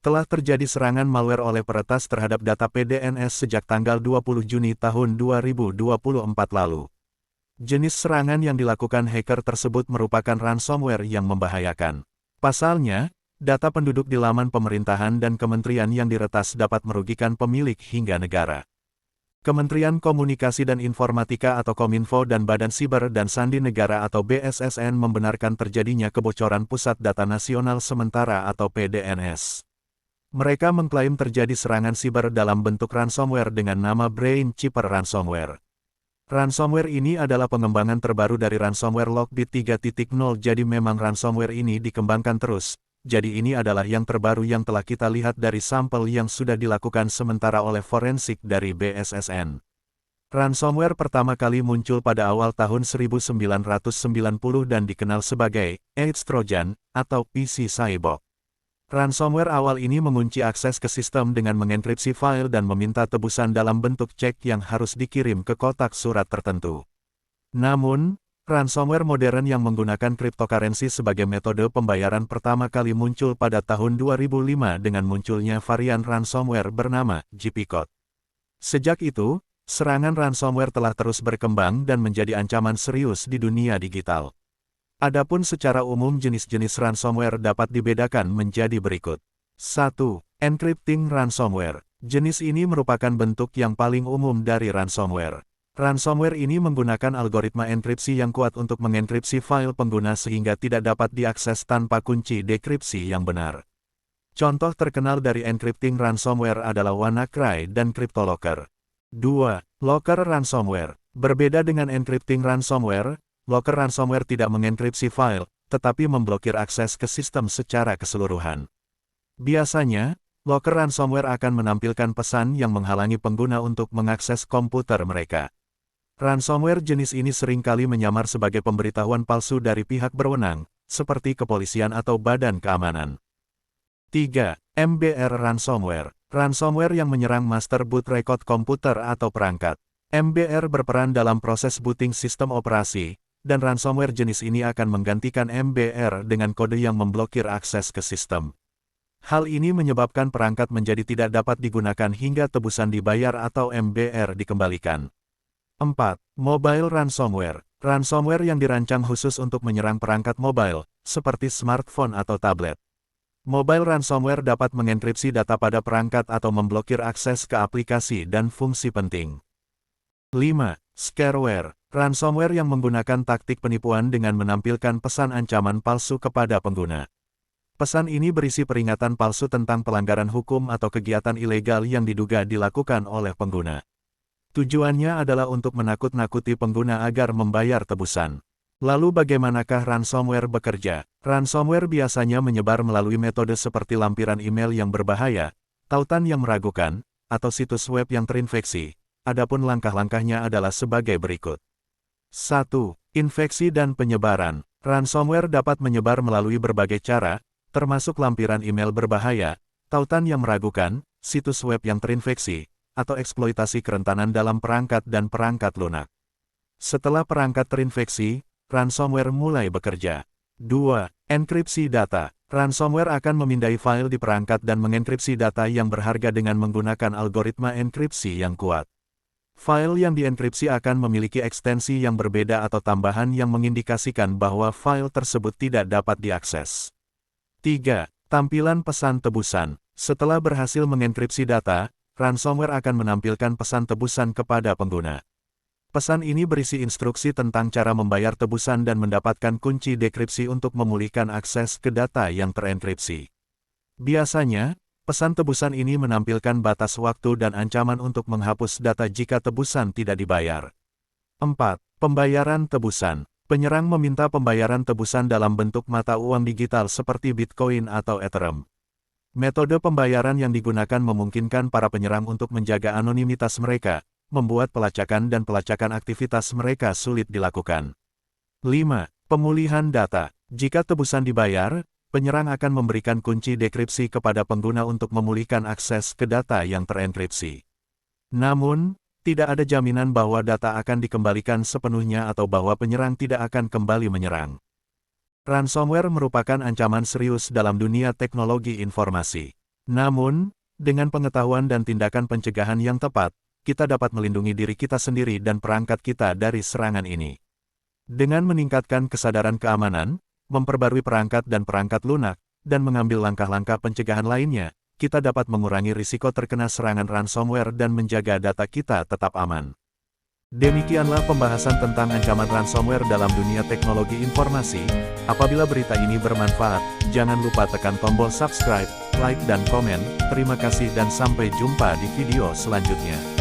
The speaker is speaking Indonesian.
Telah terjadi serangan malware oleh peretas terhadap data PDNS sejak tanggal 20 Juni tahun 2024 lalu. Jenis serangan yang dilakukan hacker tersebut merupakan ransomware yang membahayakan. Pasalnya, data penduduk di laman pemerintahan dan kementerian yang diretas dapat merugikan pemilik hingga negara. Kementerian Komunikasi dan Informatika atau Kominfo dan Badan Siber dan Sandi Negara atau BSSN membenarkan terjadinya kebocoran Pusat Data Nasional Sementara atau PDNS. Mereka mengklaim terjadi serangan siber dalam bentuk ransomware dengan nama Brain Cheaper Ransomware. Ransomware ini adalah pengembangan terbaru dari ransomware Lockbit 3.0, jadi memang ransomware ini dikembangkan terus. Jadi ini adalah yang terbaru yang telah kita lihat dari sampel yang sudah dilakukan sementara oleh forensik dari BSSN. Ransomware pertama kali muncul pada awal tahun 1990 dan dikenal sebagai Edge Trojan atau PC Cyborg. Ransomware awal ini mengunci akses ke sistem dengan mengenkripsi file dan meminta tebusan dalam bentuk cek yang harus dikirim ke kotak surat tertentu. Namun, ransomware modern yang menggunakan cryptocurrency sebagai metode pembayaran pertama kali muncul pada tahun 2005 dengan munculnya varian ransomware bernama GPCode. Sejak itu, serangan ransomware telah terus berkembang dan menjadi ancaman serius di dunia digital. Adapun secara umum jenis-jenis ransomware dapat dibedakan menjadi berikut. 1. Encrypting ransomware. Jenis ini merupakan bentuk yang paling umum dari ransomware. Ransomware ini menggunakan algoritma enkripsi yang kuat untuk mengenkripsi file pengguna sehingga tidak dapat diakses tanpa kunci dekripsi yang benar. Contoh terkenal dari encrypting ransomware adalah WannaCry dan CryptoLocker. 2. Locker ransomware. Berbeda dengan encrypting ransomware, Locker ransomware tidak mengenkripsi file, tetapi memblokir akses ke sistem secara keseluruhan. Biasanya, Locker ransomware akan menampilkan pesan yang menghalangi pengguna untuk mengakses komputer mereka. Ransomware jenis ini seringkali menyamar sebagai pemberitahuan palsu dari pihak berwenang, seperti kepolisian atau badan keamanan. 3. MBR ransomware. Ransomware yang menyerang master boot record komputer atau perangkat. MBR berperan dalam proses booting sistem operasi, dan ransomware jenis ini akan menggantikan MBR dengan kode yang memblokir akses ke sistem. Hal ini menyebabkan perangkat menjadi tidak dapat digunakan hingga tebusan dibayar atau MBR dikembalikan. 4. Mobile ransomware. Ransomware yang dirancang khusus untuk menyerang perangkat mobile, seperti smartphone atau tablet. Mobile ransomware dapat mengenkripsi data pada perangkat atau memblokir akses ke aplikasi dan fungsi penting. 5. Scareware. Ransomware yang menggunakan taktik penipuan dengan menampilkan pesan ancaman palsu kepada pengguna. Pesan ini berisi peringatan palsu tentang pelanggaran hukum atau kegiatan ilegal yang diduga dilakukan oleh pengguna. Tujuannya adalah untuk menakut-nakuti pengguna agar membayar tebusan. Lalu bagaimanakah ransomware bekerja? Ransomware biasanya menyebar melalui metode seperti lampiran email yang berbahaya, tautan yang meragukan, atau situs web yang terinfeksi. Adapun langkah-langkahnya adalah sebagai berikut. 1. Infeksi dan penyebaran. Ransomware dapat menyebar melalui berbagai cara, termasuk lampiran email berbahaya, tautan yang meragukan, situs web yang terinfeksi, atau eksploitasi kerentanan dalam perangkat dan perangkat lunak. Setelah perangkat terinfeksi, ransomware mulai bekerja. 2. Enkripsi data. Ransomware akan memindai file di perangkat dan mengenkripsi data yang berharga dengan menggunakan algoritma enkripsi yang kuat. File yang dienkripsi akan memiliki ekstensi yang berbeda atau tambahan yang mengindikasikan bahwa file tersebut tidak dapat diakses. 3. Tampilan pesan tebusan. Setelah berhasil mengenkripsi data, ransomware akan menampilkan pesan tebusan kepada pengguna. Pesan ini berisi instruksi tentang cara membayar tebusan dan mendapatkan kunci dekripsi untuk memulihkan akses ke data yang terenkripsi. Biasanya, pesan tebusan ini menampilkan batas waktu dan ancaman untuk menghapus data jika tebusan tidak dibayar. 4. Pembayaran tebusan. Penyerang meminta pembayaran tebusan dalam bentuk mata uang digital seperti Bitcoin atau Ethereum. Metode pembayaran yang digunakan memungkinkan para penyerang untuk menjaga anonimitas mereka, membuat pelacakan dan pelacakan aktivitas mereka sulit dilakukan. 5. Pemulihan data. Jika tebusan dibayar, penyerang akan memberikan kunci dekripsi kepada pengguna untuk memulihkan akses ke data yang terenkripsi. Namun, tidak ada jaminan bahwa data akan dikembalikan sepenuhnya atau bahwa penyerang tidak akan kembali menyerang. Ransomware merupakan ancaman serius dalam dunia teknologi informasi. Namun, dengan pengetahuan dan tindakan pencegahan yang tepat, kita dapat melindungi diri kita sendiri dan perangkat kita dari serangan ini. Dengan meningkatkan kesadaran keamanan, memperbarui perangkat dan perangkat lunak, dan mengambil langkah-langkah pencegahan lainnya, kita dapat mengurangi risiko terkena serangan ransomware dan menjaga data kita tetap aman. Demikianlah pembahasan tentang ancaman ransomware dalam dunia teknologi informasi. Apabila berita ini bermanfaat, jangan lupa tekan tombol subscribe, like dan komen. Terima kasih dan sampai jumpa di video selanjutnya.